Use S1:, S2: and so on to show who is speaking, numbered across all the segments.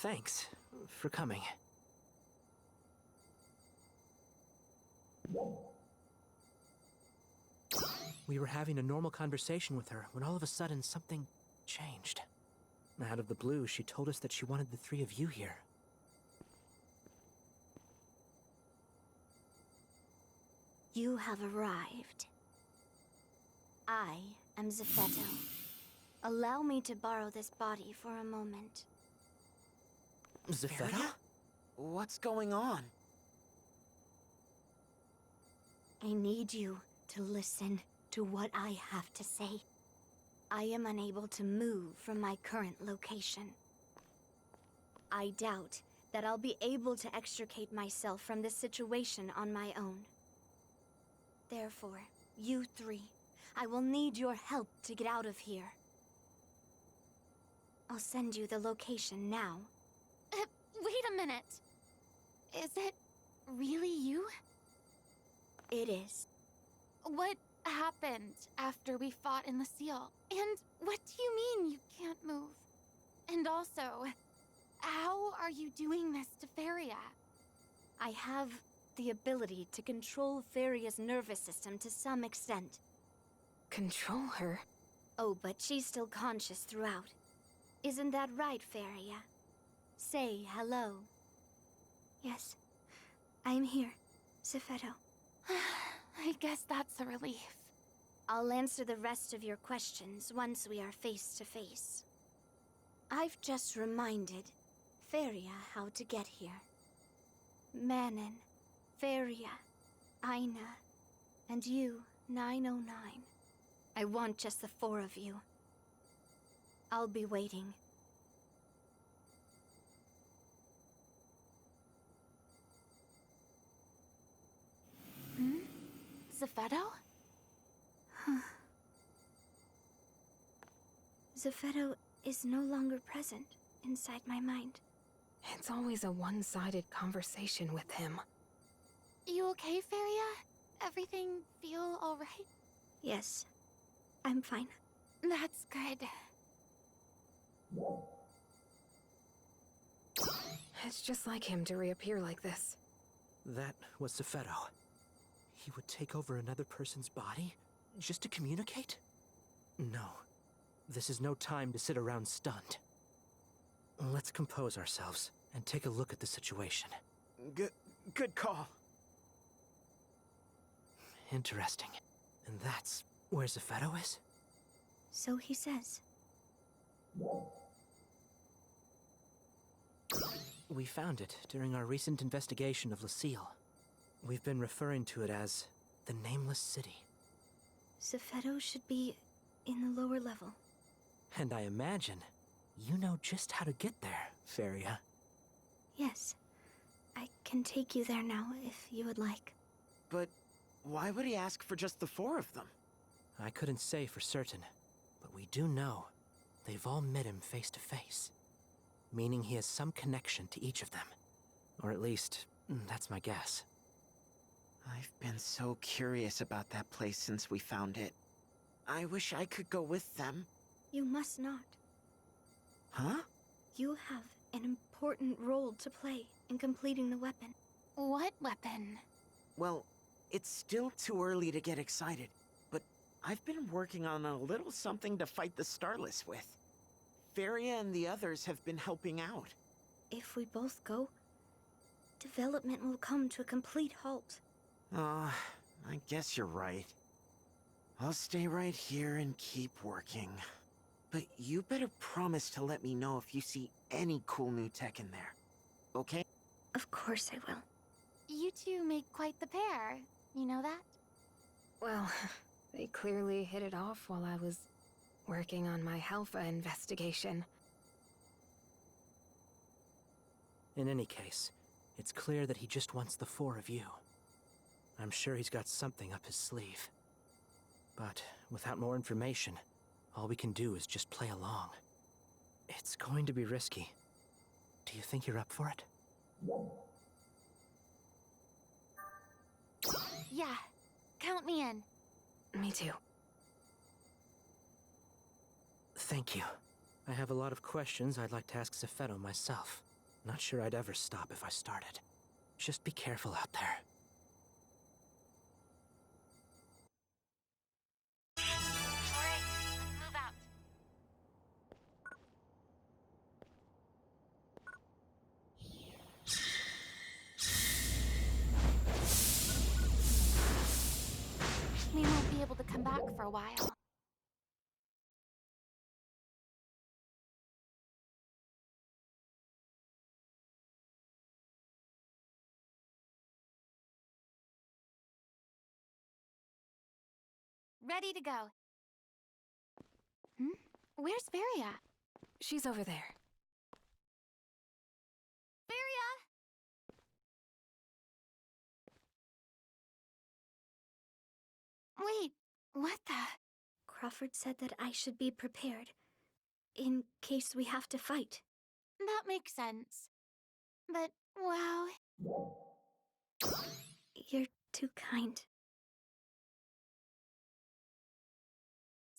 S1: Thanks for coming. We were having a normal conversation with her when all of a sudden something changed. Out of the blue, she told us that she wanted the three of you here.
S2: You have arrived. I am Zephetto. Allow me to borrow this body for a moment.
S1: Zephetto?
S3: What's going on?
S2: I need you to listen to what I have to say. I am unable to move from my current location. I doubt that I'll be able to extricate myself from this situation on my own. Therefore, you three, I will need your help to get out of here. I'll send you the location now.
S4: Wait a minute. Is it really you?
S2: It is.
S4: What happened after we fought in the seal? And what do you mean you can't move? And also, how are you doing this to Feria?
S2: I have the ability to control Feria's nervous system to some extent.
S5: Control her?
S2: Oh, but she's still conscious throughout. Isn't that right, Feria? Say hello. Yes, I'm here, Zephetto.
S4: I guess that's a relief.
S2: I'll answer the rest of your questions once we are face to face. I've just reminded Feria how to get here. Manon, Feria, Aina, and you, 909. I want just the four of you. I'll be waiting.
S4: Zephetto?
S2: Zephetto is no longer present inside my mind.
S5: It's always a one-sided conversation with him.
S4: You okay, Feria? Everything feel alright?
S2: Yes, I'm fine.
S4: That's good.
S5: It's just like him to reappear like this.
S1: That was Zephetto. He would take over another person's body just to communicate? No. This is no time to sit around stunned. Let's compose ourselves and take a look at the situation.
S3: Good call.
S1: Interesting. And that's where Zephetto is?
S2: So he says.
S1: We found it during our recent investigation of Lucille. We've been referring to it as the Nameless City.
S2: Zephetto should be in the lower level.
S1: And I imagine you know just how to get there, Feria.
S2: Yes. I can take you there now if you would like.
S3: But why would he ask for just the four of them?
S1: I couldn't say for certain, but we do know they've all met him face to face. Meaning he has some connection to each of them. Or at least, that's my guess.
S3: I've been so curious about that place since we found it. I wish I could go with them.
S2: You must not.
S3: Huh?
S2: You have an important role to play in completing the weapon.
S4: What weapon?
S3: Well, it's still too early to get excited, but I've been working on a little something to fight the Starless with. Feria and the others have been helping out.
S2: If we both go, development will come to a complete halt.
S3: I guess you're right. I'll stay right here and keep working. But you better promise to let me know if you see any cool new tech in there. Okay?
S2: Of course I will.
S4: You two make quite the pair. You know that?
S5: Well, they clearly hit it off while I was working on my Halpha investigation.
S1: In any case, it's clear that he just wants the four of you. I'm sure he's got something up his sleeve. But without more information, all we can do is just play along. It's going to be risky. Do you think you're up for it?
S4: Yeah. Count me in.
S5: Me too.
S1: Thank you. I have a lot of questions I'd like to ask Zephetto myself. Not sure I'd ever stop if I started. Just be careful out there.
S4: Alright, let's move out. We won't be able to come back for a while. Ready to go. Where's Varia?
S5: She's over there.
S4: Varia! Wait, what the?
S2: Crawford said that I should be prepared, in case we have to fight.
S4: That makes sense. But, wow.
S2: You're too kind.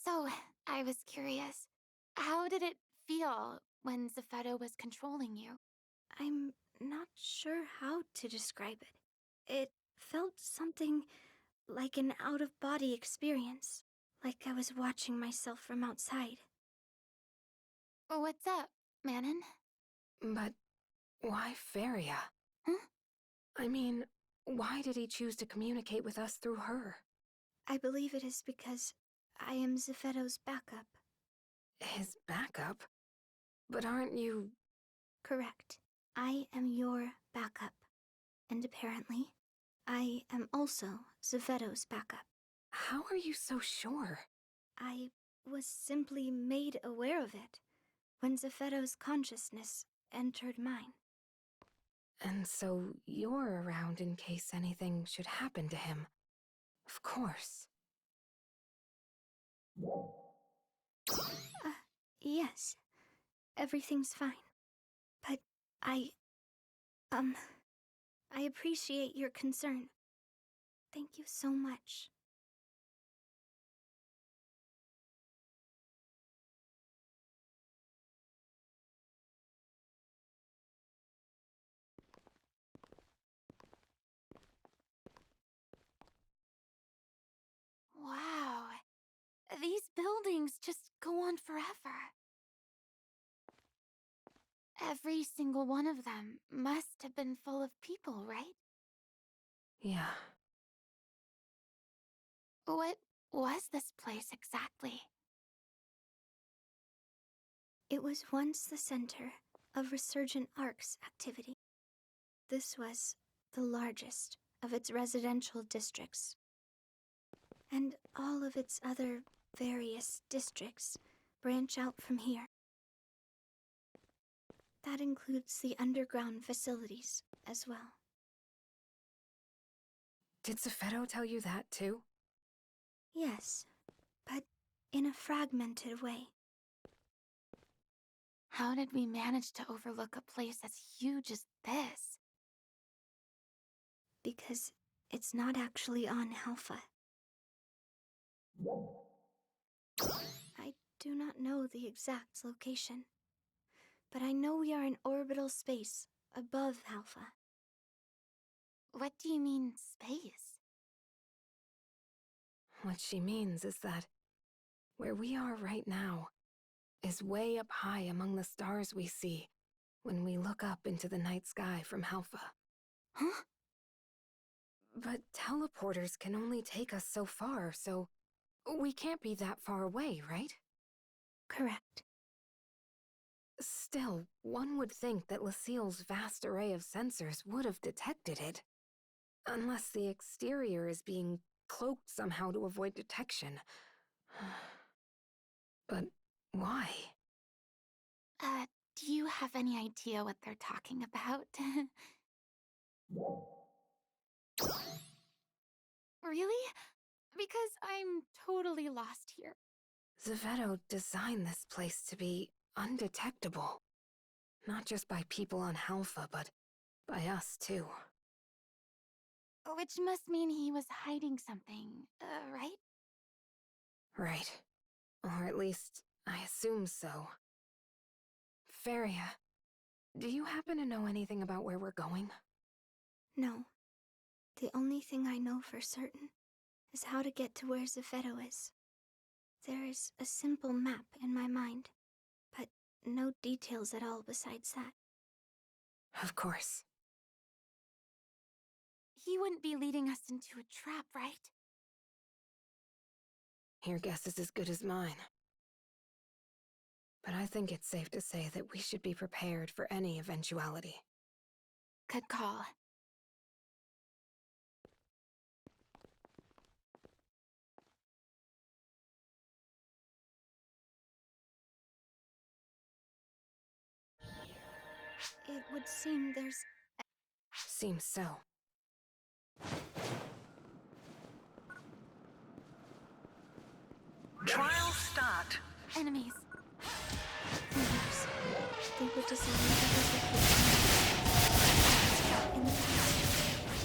S4: So, I was curious. How did it feel when Zephedo was controlling you?
S2: I'm not sure how to describe it. It felt something like an out-of-body experience, like I was watching myself from outside.
S4: What's up, Manon?
S5: But why Feria?
S4: Huh?
S5: I mean, why did he choose to communicate with us through her?
S2: I believe it is because I am Zephedo's backup.
S5: His backup? But aren't you...
S2: Correct. I am your backup. And apparently, I am also Zephedo's backup.
S5: How are you so sure?
S2: I was simply made aware of it when Zephedo's consciousness entered mine.
S5: And so you're around in case anything should happen to him. Of course.
S2: Yes. Everything's fine. But I appreciate your concern. Thank you so much.
S4: Wow. These buildings just go on forever. Every single one of them must have been full of people, right?
S5: Yeah.
S4: What was this place exactly?
S2: It was once the center of Resurgent Arc's activity. This was the largest of its residential districts. And all of its other various districts branch out from here. That includes the underground facilities as well.
S5: Did Zephedo tell you that too?
S2: Yes, but in a fragmented way.
S4: How did we manage to overlook a place as huge as this?
S2: Because it's not actually on Halpha. I do not know the exact location, but I know we are in orbital space above Halpha.
S4: What do you mean, space?
S5: What she means is that where we are right now is way up high among the stars we see when we look up into the night sky from Halpha.
S4: Huh?
S5: But teleporters can only take us so far, so we can't be that far away, right?
S2: Correct.
S5: Still, one would think that Lucille's vast array of sensors would have detected it. Unless the exterior is being cloaked somehow to avoid detection. But why?
S4: Do you have any idea what they're talking about? Really? Because I'm totally lost here.
S5: Zephedo designed this place to be undetectable. Not just by people on Halpha, but by us too.
S4: Which must mean he was hiding something, right?
S5: Right. Or at least, I assume so. Feria, Do you happen to know anything about where we're going?
S2: No. The only thing I know for certain is how to get to where Zephedo is. There is a simple map in my mind, but no details at all besides that.
S5: Of course.
S4: He wouldn't be leading us into a trap, right?
S5: Your guess is as good as mine. But I think it's safe to say that we should be prepared for any eventuality.
S4: Good call.
S2: It would seem there's...
S5: Seems so.
S6: Trial start.
S4: Enemies.
S2: Rumors. They were designed to replicate in the past.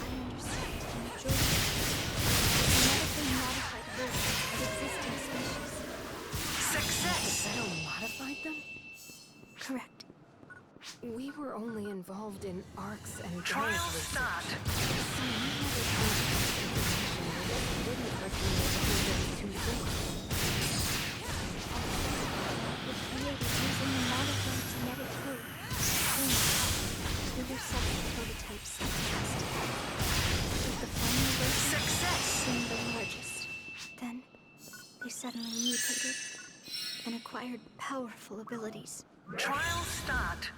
S2: I understand the majority of genetically modified versions of existing species.
S6: Success.
S5: Zephedo modified them?
S2: Correct.
S5: We were only involved in arcs and
S6: Trial
S5: guns research.
S6: start.
S5: So we never came across information that wouldn't recommend it too soon.
S2: Were created using the modified genetic code. Two were separate prototypes tested. With the final version
S6: Success.
S2: being the largest. Then, they suddenly mutated and acquired powerful abilities.
S6: Trial start.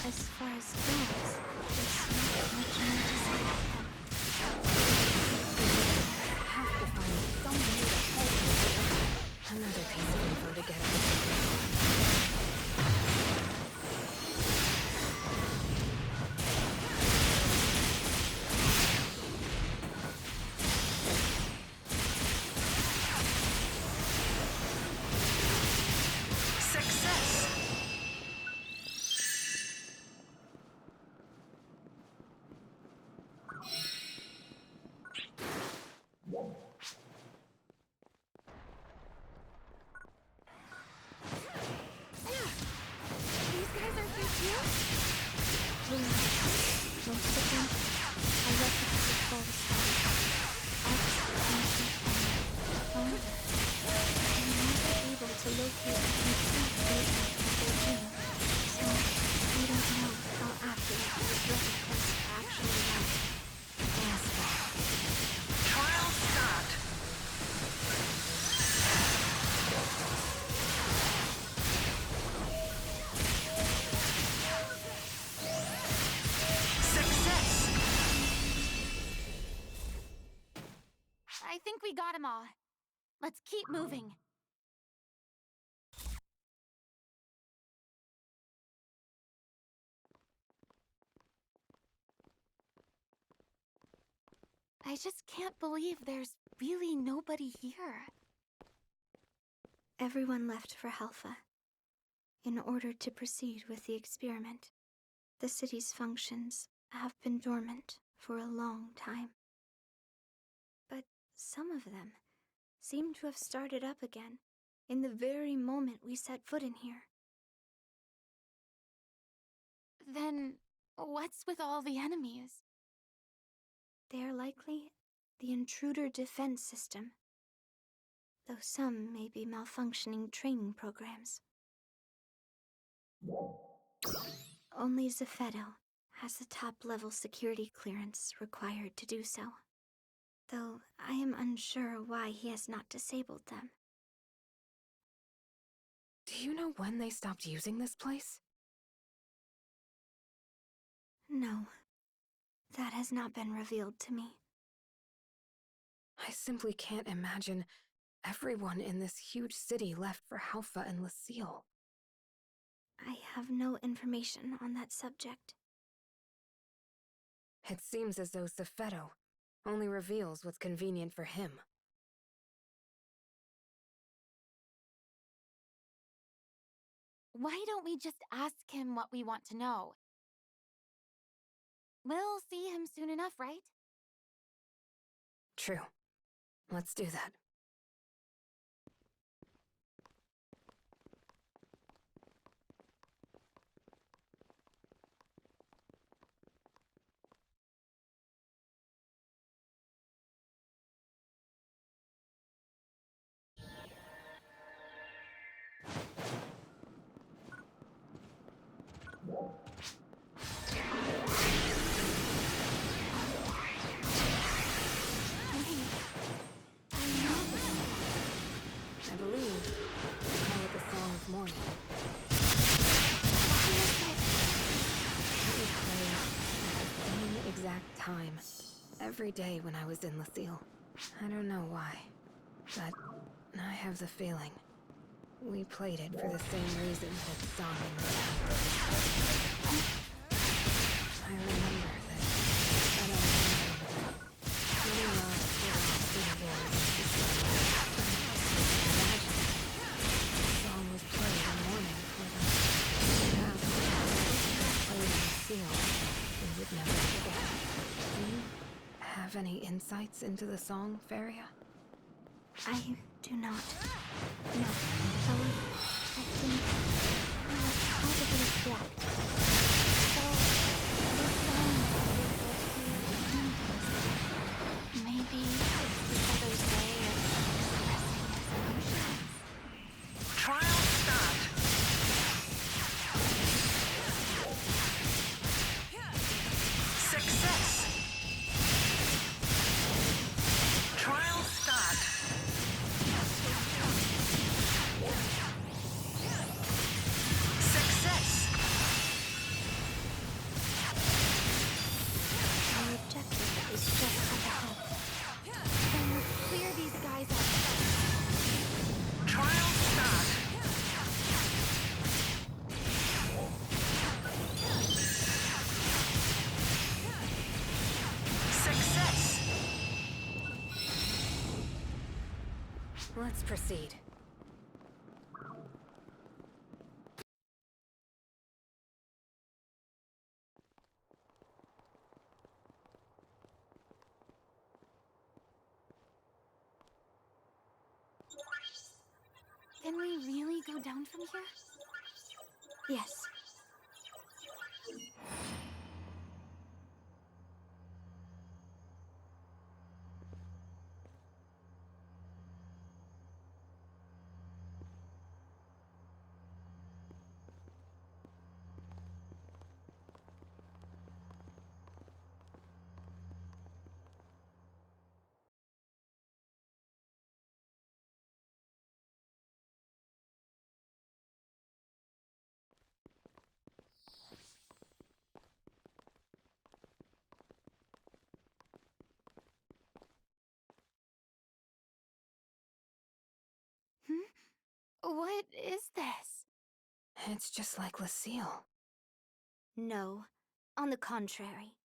S2: As far as goes, there's not much more to say about them.
S5: Have to find some way to help them. Another piece of info to get out.
S6: Success.
S4: These guys are here too?
S2: Most of them are replicas of Phantasy However, I'm never able to locate a complete version of their genome, so we don't know how accurate these replicas actually are.
S6: Trial start. Success.
S4: I think we got them all. Let's keep moving. I just can't believe there's really nobody here.
S2: Everyone left for Halpha in order to proceed with the experiment. The city's functions have been dormant for a long time. But some of them seem to have started up again in the very moment we set foot in here.
S4: Then, what's with all the enemies?
S2: They are likely the intruder defense system, though some may be malfunctioning training programs. Only Zephedo has the top-level security clearance required to do so, though I am unsure why he has not disabled them.
S5: Do you know when they stopped using this place?
S2: No, that has not been revealed to me.
S5: I simply can't imagine everyone in this huge city left for Halpha and Lucille.
S2: I have no information on that subject.
S5: It seems as though Zephedo only reveals what's convenient for him.
S4: Why don't we just ask him what we want to know? We'll see him soon enough, right?
S5: True. Let's do that. time. Every day when I was in Lucille. I don't know why, but I have the feeling we played it for the same reason that it's sung in the sound. I remember that I don't remember that many lost cities the song was played in mourning for them. Perhaps played in Lucille, we would never forget. Do you have any insights into the song, Feria?
S2: I do not. No. However, I think you are probably correct. So, this song is
S4: Maybe it's the other's way of expressing his emotions.
S6: Trial start. Success. Trial start. Success.
S2: our objective is just up ahead.
S4: Then clear these guys out.
S6: Trial start. Success.
S5: Let's proceed.
S4: Can we really go down from here?
S2: Yes.
S4: What is this?
S5: It's just like Lucille.
S2: No. On the contrary.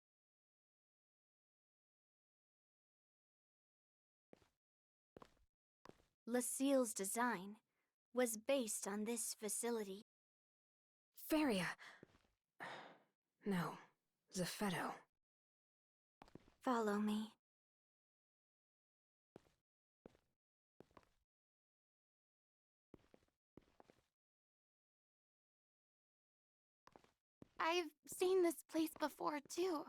S2: Lucille's design was based on this facility.
S5: Feria. No, Zepheto.
S2: Follow me.
S4: I've seen this place before, too.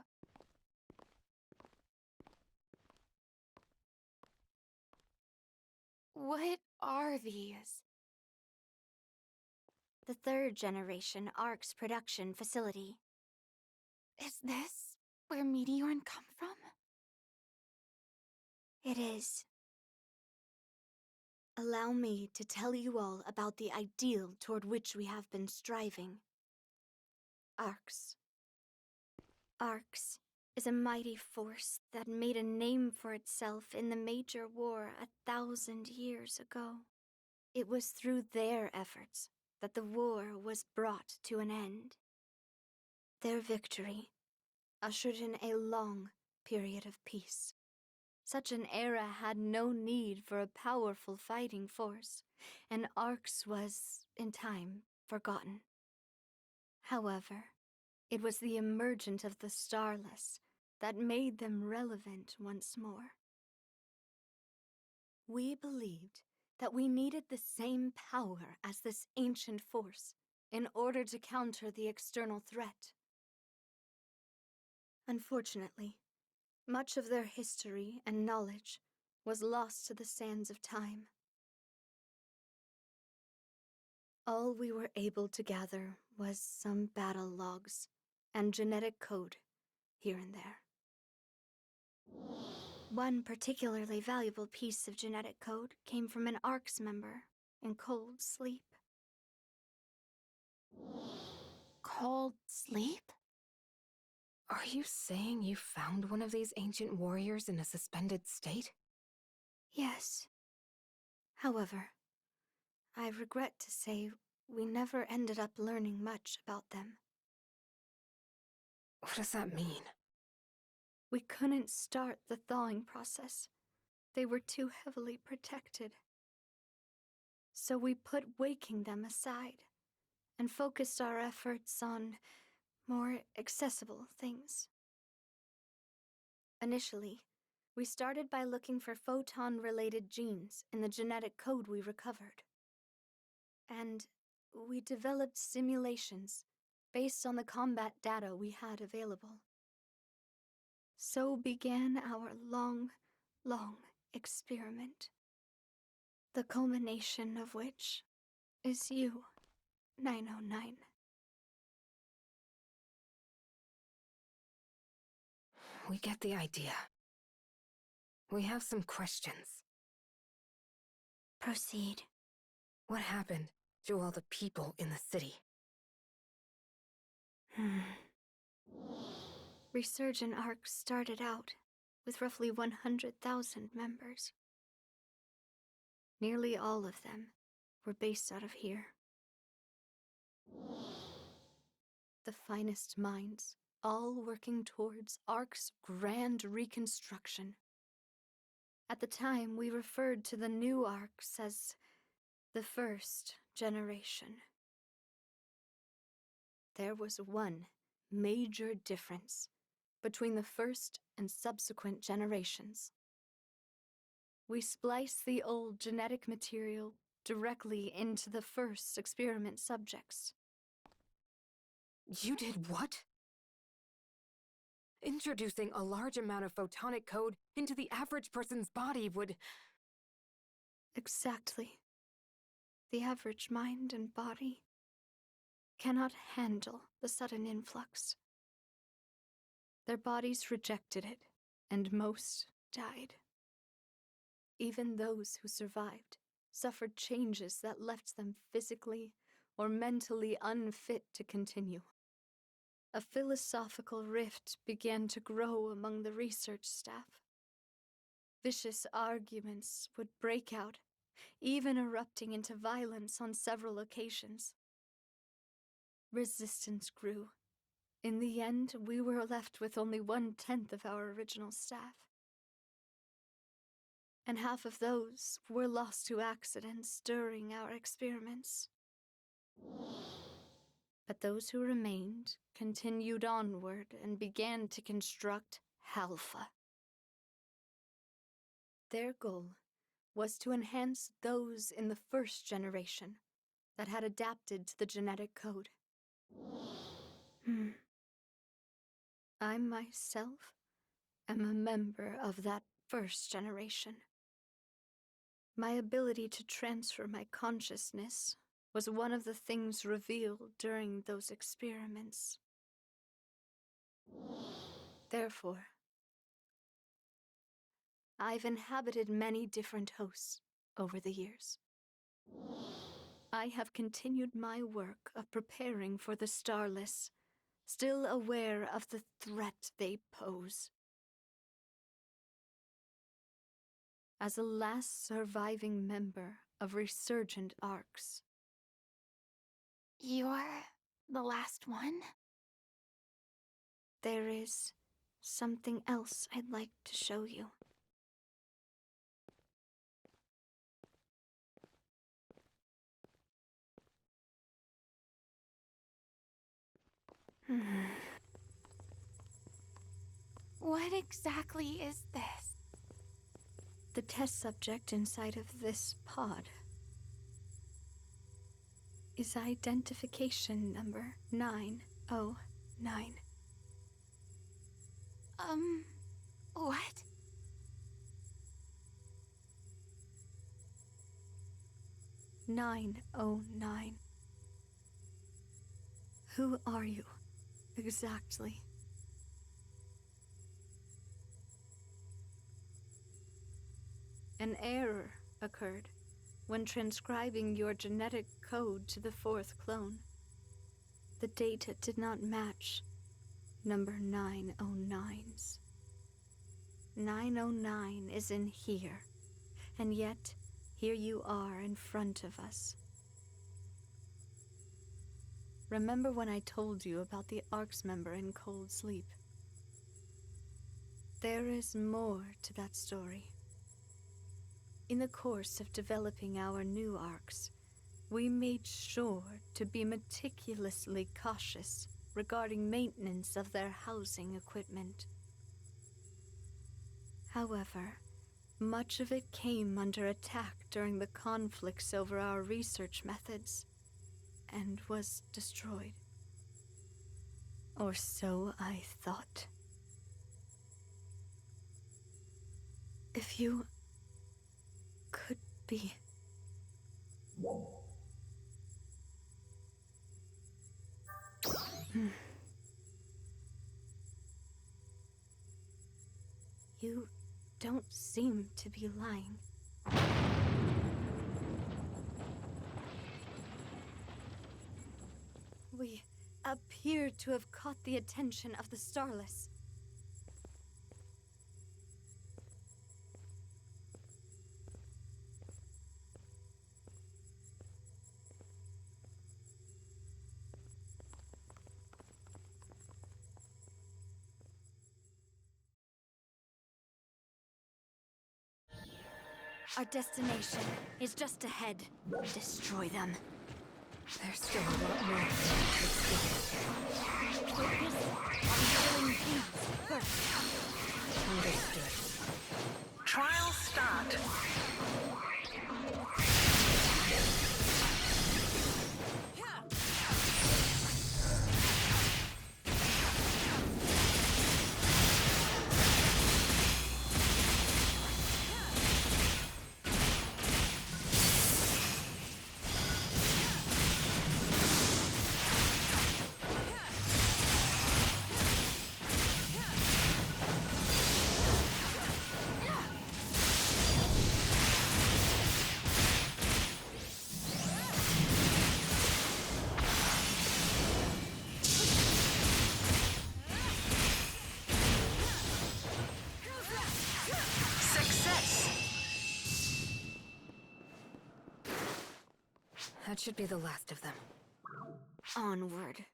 S4: What are these?
S2: The third generation ARC's production facility.
S4: Is this where Meteorn come from?
S2: It is. Allow me to tell you all about the ideal toward which we have been striving. ARCs. ARCs is a mighty force that made a name for itself in the major war 1,000 years ago. It was through their efforts that the war was brought to an end. Their victory ushered in a long period of peace. Such an era had no need for a powerful fighting force, and ARCS was, in time, forgotten. However, it was the emergence of the Starless that made them relevant once more. We believed that we needed the same power as this ancient force in order to counter the external threat. Unfortunately, much of their history and knowledge was lost to the sands of time. All we were able to gather was some battle logs and genetic code here and there. One particularly valuable piece of genetic code came from an ARCS member in cold sleep.
S4: Cold sleep?
S5: Are you saying you found one of these ancient warriors in a suspended state?
S2: Yes. However, I regret to say we never ended up learning much about them.
S5: What does that mean?
S2: We couldn't start the thawing process. They were too heavily protected. So we put waking them aside and focused our efforts on more accessible things. Initially, we started by looking for photon-related genes in the genetic code we recovered. And we developed simulations based on the combat data we had available. So began our long, long experiment. The culmination of which is you, 909.
S5: We get the idea. We have some questions.
S2: Proceed.
S5: What happened to all the people in the city?
S2: Resurgent Arc started out with roughly 100,000 members. Nearly all of them were based out of here. The finest minds, all working towards Arc's grand reconstruction. At the time, we referred to the new Arcs as the first generation. There was one major difference between the first and subsequent generations. We spliced the old genetic material directly into the first experiment subjects.
S5: You did what? Introducing a large amount of photonic code into the average person's body would...
S2: Exactly. The average mind and body cannot handle the sudden influx. Their bodies rejected it, and most died. Even those who survived suffered changes that left them physically or mentally unfit to continue. A philosophical rift began to grow among the research staff. Vicious arguments would break out, even erupting into violence on several occasions. Resistance grew. In the end, we were left with only 1/10 of our original staff. And half of those were lost to accidents during our experiments. But those who remained continued onward and began to construct Halpha. Their goal was to enhance those in the first generation that had adapted to the genetic code. I myself am a member of that first generation. My ability to transfer my consciousness was one of the things revealed during those experiments. Therefore, I've inhabited many different hosts over the years. I have continued my work of preparing for the Starless, still aware of the threat they pose. As a last surviving member of Resurgent Arcs.
S4: You're the last one?
S2: There is something else I'd like to show you.
S4: What exactly is this?
S2: The test subject inside of this pod is identification number 909.
S4: What?
S2: "909. Who are you, exactly? An error occurred when transcribing your genetic code to the fourth clone. The data did not match, Number 909's. 909 is in here, and yet, here you are in front of us. Remember when I told you about the ARC's member in Cold Sleep? There is more to that story. In the course of developing our new ARCs, we made sure to be meticulously cautious regarding maintenance of their housing equipment. However, much of it came under attack during the conflicts over our research methods, and was destroyed. Or so I thought. If you could be... You don't seem to be lying. We appear to have caught the attention of the Starless. Our destination is just ahead. Destroy them.
S5: There's still a lot more to see.
S2: Focus on killing things first.
S5: Understood.
S6: Trial start.
S5: That should be the last of them.
S2: Onward.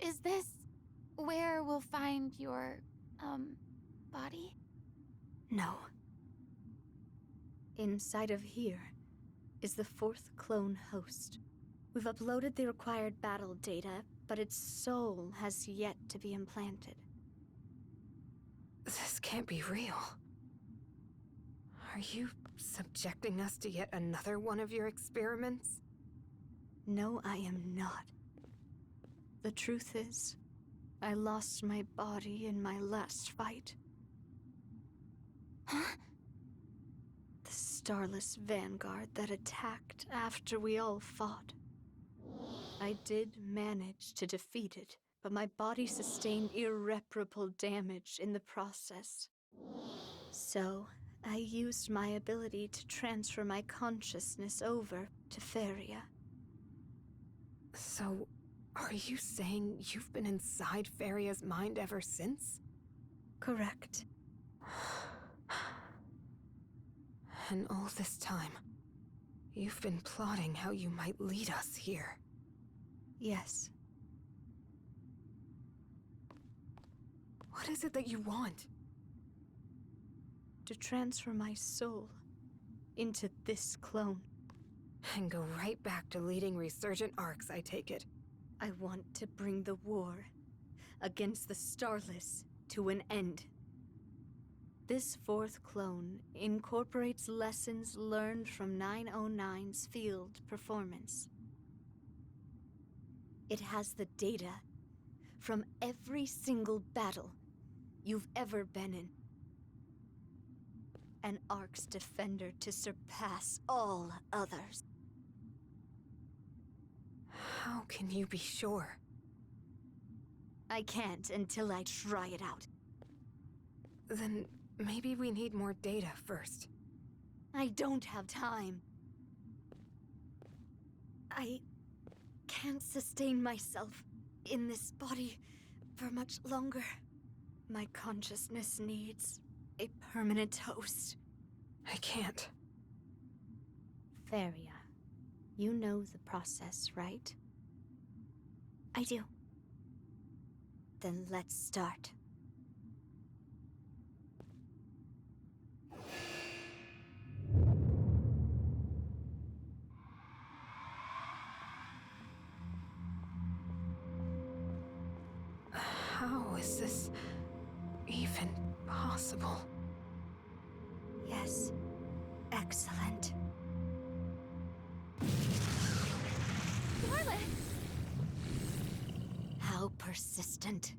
S4: Is this where we'll find your, body?
S2: No. Inside of here is the fourth clone host. We've uploaded the required battle data, but its soul has yet to be implanted.
S5: This can't be real. Are you subjecting us to yet another one of your experiments?
S2: No, I am not. The truth is, I lost my body in my last fight.
S4: Huh?
S2: The Starless Vanguard that attacked after we all fought. I did manage to defeat it, but my body sustained irreparable damage in the process. So, I used my ability to transfer my consciousness over to Feria.
S5: So, are you saying you've been inside Feria's mind ever since?
S2: Correct.
S5: And all this time, you've been plotting how you might lead us here.
S2: Yes.
S5: What is it that you want?
S2: To transfer my soul into this clone.
S5: And go right back to leading resurgent arcs, I take it.
S2: I want to bring the war against the Starless to an end. This fourth clone incorporates lessons learned from 909's field performance. It has the data from every single battle you've ever been in. An Ark's defender to surpass all others.
S5: How can you be sure?
S2: I can't until I try it out.
S5: Then maybe we need more data first.
S2: I don't have time. I can't sustain myself in this body for much longer. My consciousness needs a permanent host.
S5: I can't.
S2: Feria, you know the process, right? I do. Then let's start.
S5: How is this even possible?
S2: Yes. Excellent.
S4: Scarlet!
S2: How persistent.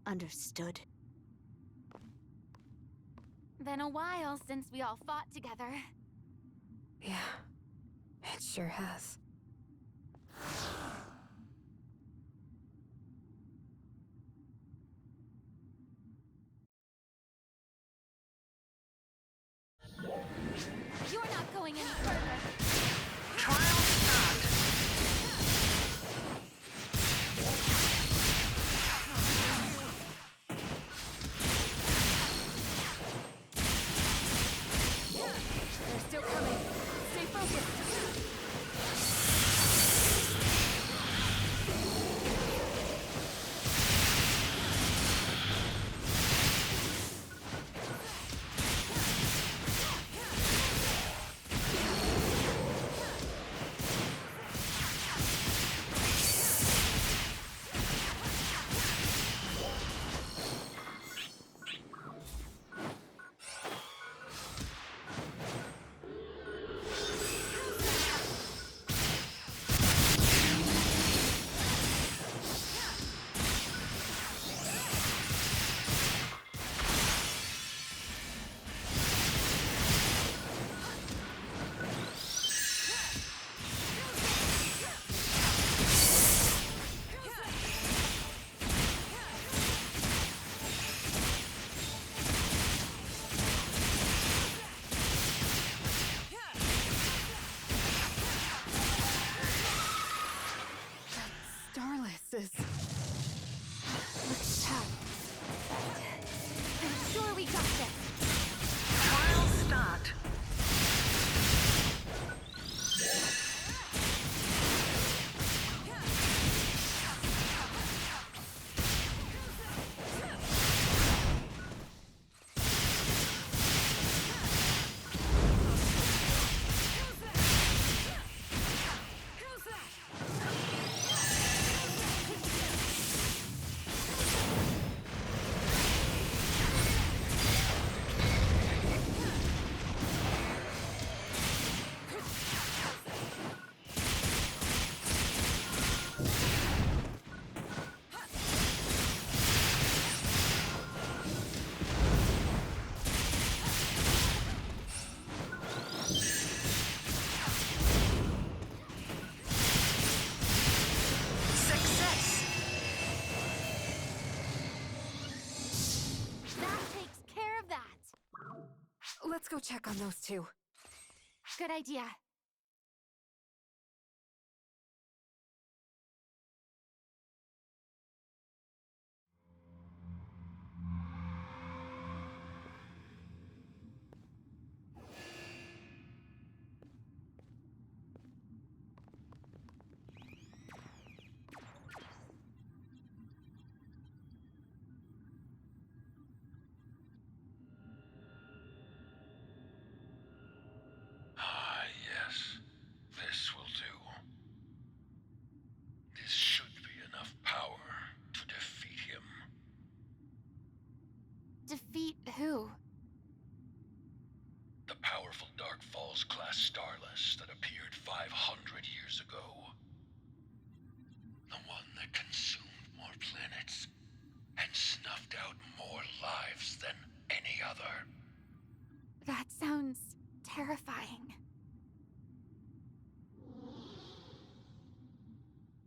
S2: Understood.
S4: Been a while since we all fought together.
S5: Yeah, it sure has.
S4: You're not going any further.
S6: Trial start.
S5: They're still coming. Stay focused. Starless is...
S2: Let's try.
S4: I'm sure we got this.
S6: Trial start. Success.
S4: That takes care of that.
S5: Let's go check on those two.
S4: Good idea.
S7: Ah, yes. This will do. This should be enough power to defeat him.
S4: Defeat who?
S7: The powerful Dark Falls class Starless that appeared 500 years ago. The one that consumed more planets and snuffed out more lives than any other.
S4: That sounds terrifying.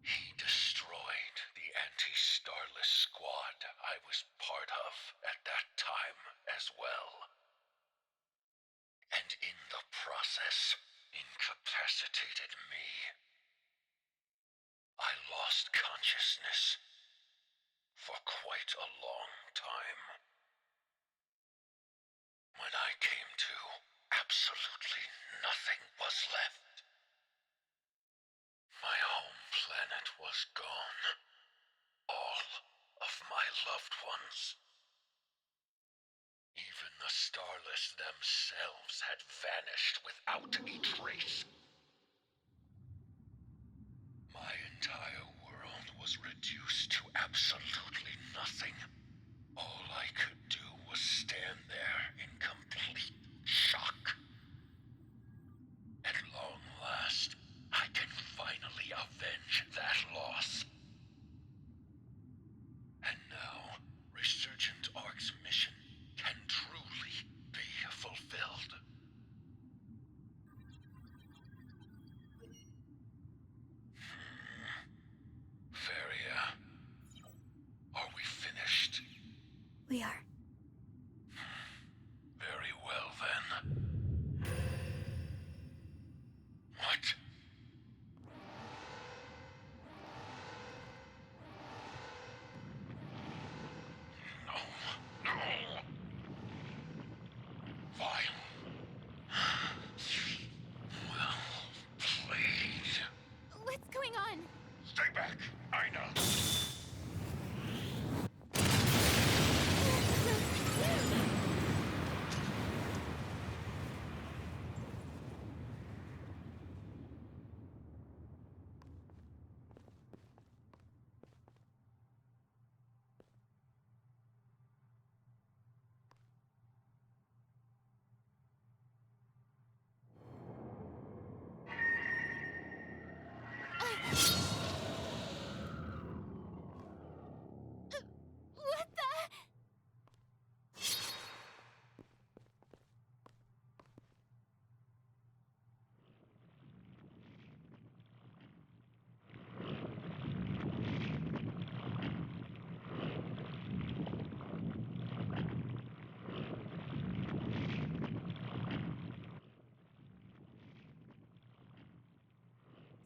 S7: He destroyed the anti-Starless squad I was part of at that time as well. And in the process, incapacitated me. I lost consciousness for quite a long time. When I came to, absolutely nothing was left. My home planet was gone. All of my loved ones. Even the Starless themselves had vanished without a trace. My entire world was reduced to absolutely nothing. All I could do was stand there in complete shock. At long last, I can finally avenge that loss. And now, Resurgent Ark's mission can truly be fulfilled. Feria, are we finished?
S2: We are.
S7: Very well then. What? No, no. Fine. Well played.
S4: What's going on?
S7: Stay back, Aina.
S4: What the?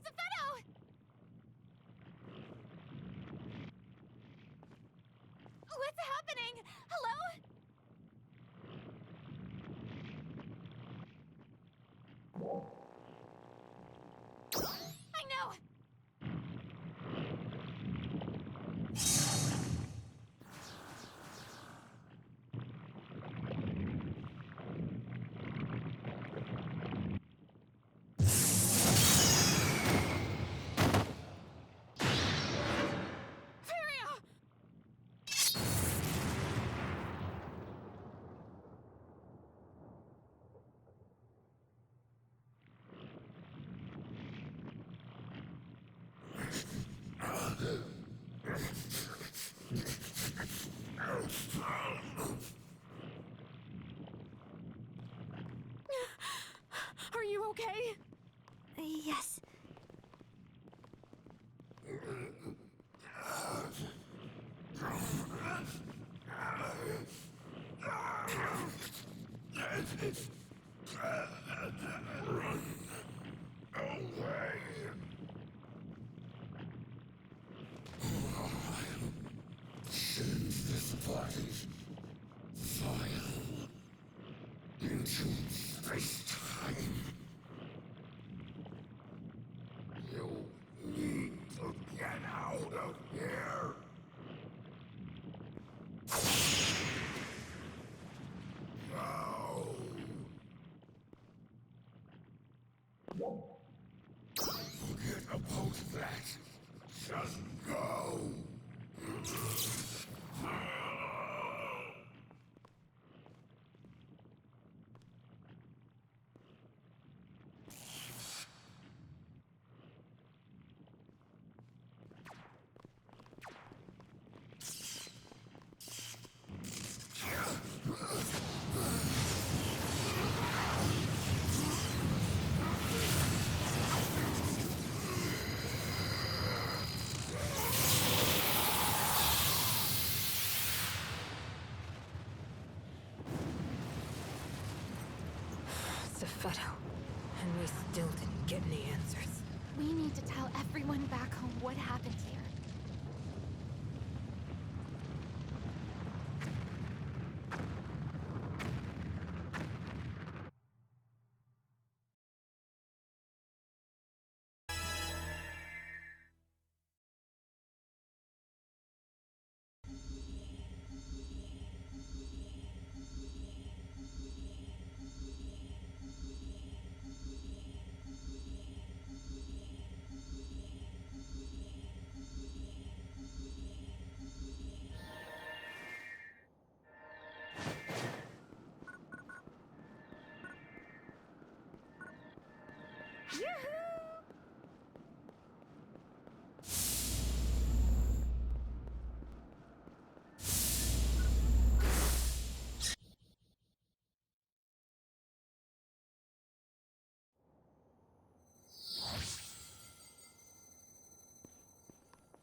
S4: Zephetto! What's happening? Hello? I know! Feria! Are you okay?
S2: Yes.
S5: Zepheto, and we still didn't get any answers.
S4: We need to tell everyone back home what happened here.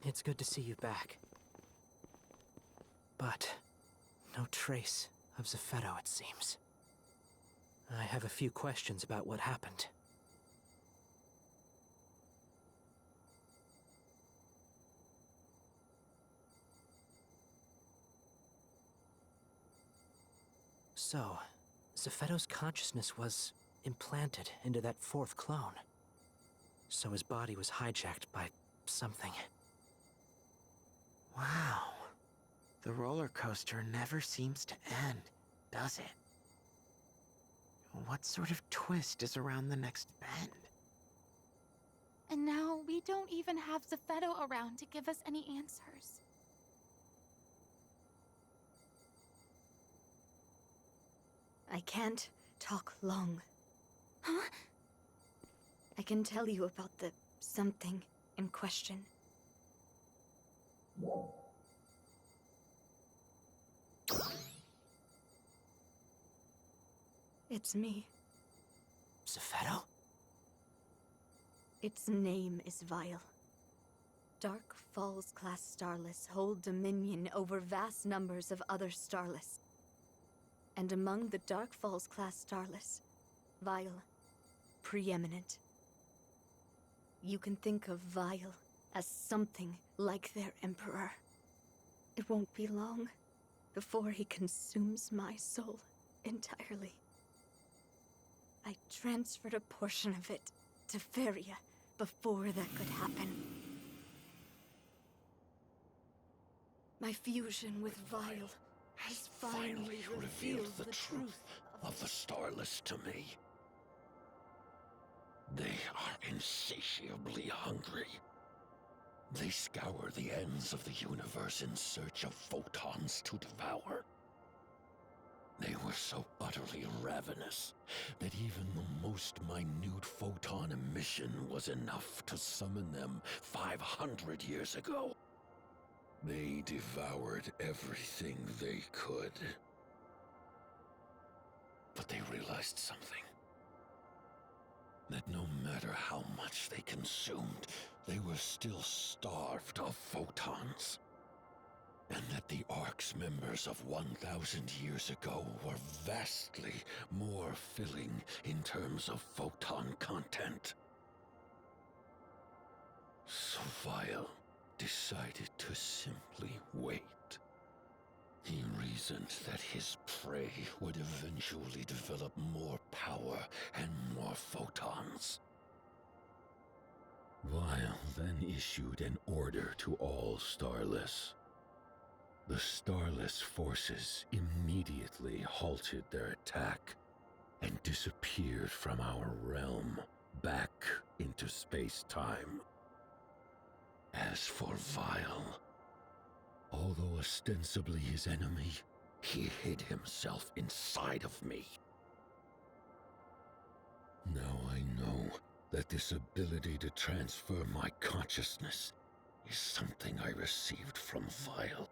S1: It's good to see you back. But no trace of Zepheto, it seems. I have a few questions about what happened. So, Zepheto's consciousness was implanted into that fourth clone. So his body was hijacked by something.
S3: Wow. The roller coaster never seems to end, does it? What sort of twist is around the next bend?
S4: And now we don't even have Zepheto around to give us any answers.
S2: I can't talk long.
S4: Huh?
S2: I can tell you about the something in question. It's me.
S1: Zepheto?
S2: Its name is Vile. Dark Falls class Starless hold dominion over vast numbers of other Starless. And among the Dark Falls class Starless, Vile, preeminent. You can think of Vile as something like their Emperor. It won't be long before he consumes my soul entirely. I transferred a portion of it to Feria before that could happen. My fusion with Vile has finally revealed the truth
S7: of the Starless to me. They are insatiably hungry. They scour the ends of the universe in search of photons to devour. They were so utterly ravenous that even the most minute photon emission was enough to summon them 500 years ago. They devoured everything they could. But they realized something. That no matter how much they consumed, they were still starved of photons. And that the Ark's members of 1,000 years ago were vastly more filling in terms of photon content. So Vile decided to simply wait. He reasoned that his prey would eventually develop more power and more photons. Vile then issued an order to all Starless. The Starless forces immediately halted their attack and disappeared from our realm back into space-time. As for Vile, although ostensibly his enemy, he hid himself inside of me. Now I know that this ability to transfer my consciousness is something I received from Vile.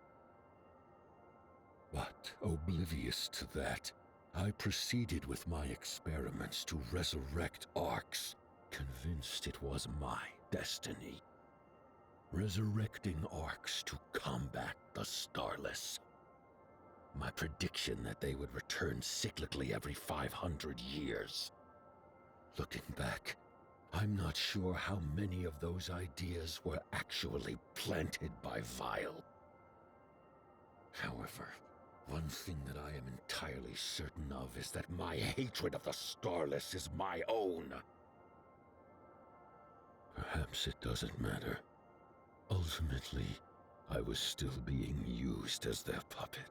S7: But, oblivious to that, I proceeded with my experiments to resurrect Arks, convinced it was my destiny. Resurrecting Arks to combat the Starless. My prediction that they would return cyclically every 500 years. Looking back, I'm not sure how many of those ideas were actually planted by Vile. However, one thing that I am entirely certain of is that my hatred of the Starless is my own. Perhaps it doesn't matter. Ultimately, I was still being used as their puppet.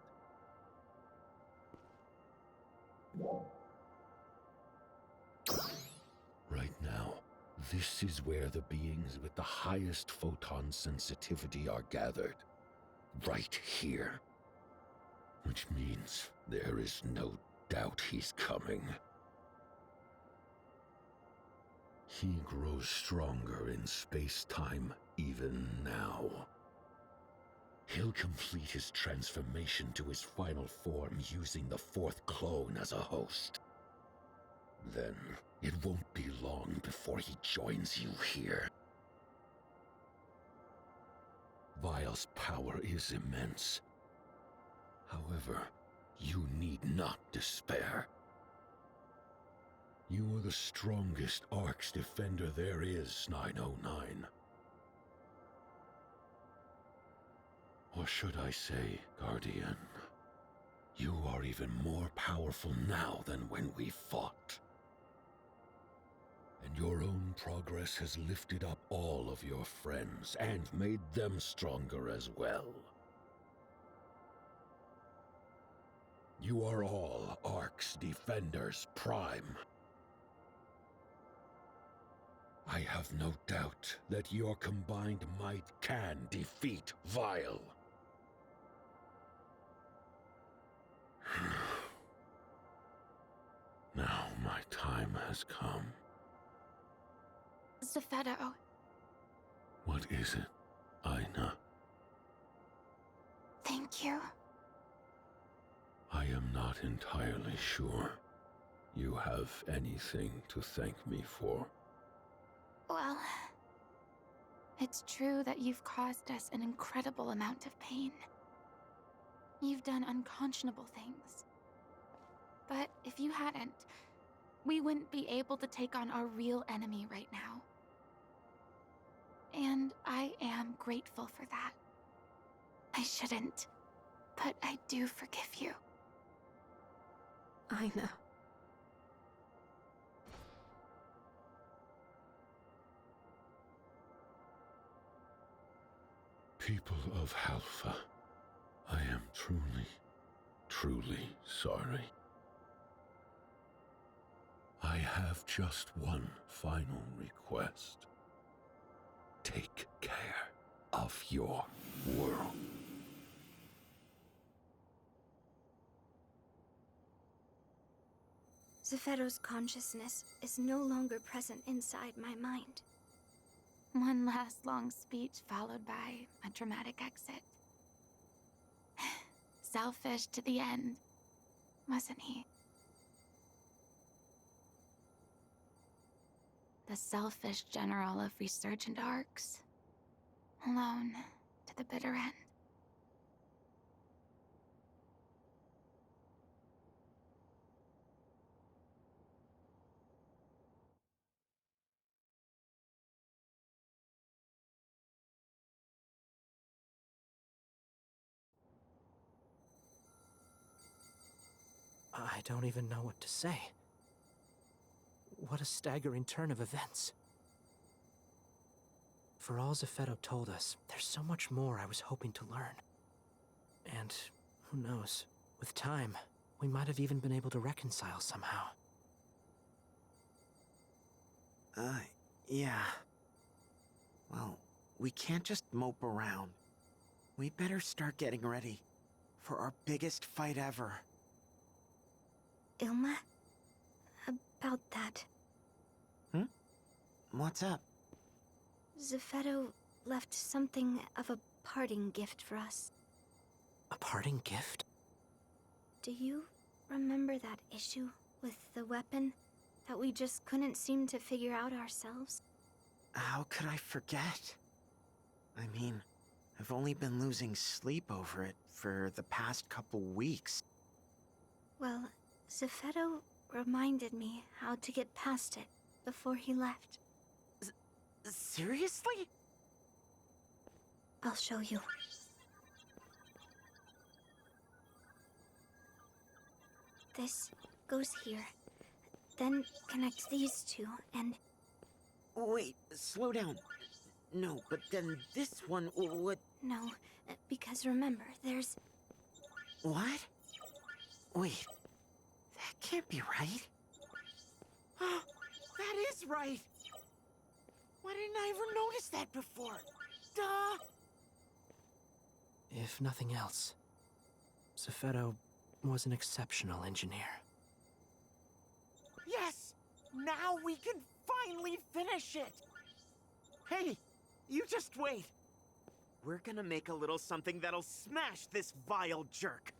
S7: Right now, this is where the beings with the highest photon sensitivity are gathered. Right here. Which means there is no doubt he's coming. He grows stronger in space-time even now. He'll complete his transformation to his final form using the fourth clone as a host. Then, it won't be long before he joins you here. Vile's power is immense. However, you need not despair. You are the strongest Ark's defender there is, 909. Or should I say, Guardian, you are even more powerful now than when we fought. And your own progress has lifted up all of your friends and made them stronger as well. You are all Ark's Defenders Prime. I have no doubt that your combined might can defeat Vile. Now my time has come.
S4: Zephedo.
S7: What is it, Aina?
S4: Thank you.
S7: I am not entirely sure you have anything to thank me for.
S4: Well, it's true that you've caused us an incredible amount of pain. You've done unconscionable things. But if you hadn't, we wouldn't be able to take on our real enemy right now. And I am grateful for that. I shouldn't, but I do forgive you.
S5: I know.
S7: People of Halpha, I am truly sorry. I have just one final request. Take care of your world.
S2: Zephedo's consciousness is no longer present inside my mind.
S4: One last long speech followed by a dramatic exit. Selfish to the end, wasn't he? The selfish general of resurgent arcs. Alone to the bitter end.
S1: I don't even know what to say. What a staggering turn of events. For all Zephedo told us, there's so much more I was hoping to learn. And who knows, with time, we might have even been able to reconcile somehow.
S3: Yeah. Well, we can't just mope around. We better start getting ready for our biggest fight ever.
S2: Ilma? About that.
S3: What's up?
S2: Zephedo left something of a parting gift for us.
S1: A parting gift?
S2: Do you remember that issue with the weapon that we just couldn't seem to figure out ourselves?
S3: How could I forget? I mean, I've only been losing sleep over it for the past couple weeks.
S2: Well, Zephedo reminded me how to get past it. before he left.
S3: Seriously?
S2: I'll show you. This goes here, then connects these two, and...
S3: Wait, slow down. No, but then this one, what?
S2: No, because remember, there's...
S3: What? Wait, that can't be right. That is right! Why didn't I ever notice that before? Duh!
S1: If nothing else, Zephetto was an exceptional engineer.
S3: Yes! Now we can finally finish it! Hey, you just wait. We're gonna make a little something that'll smash this vile jerk.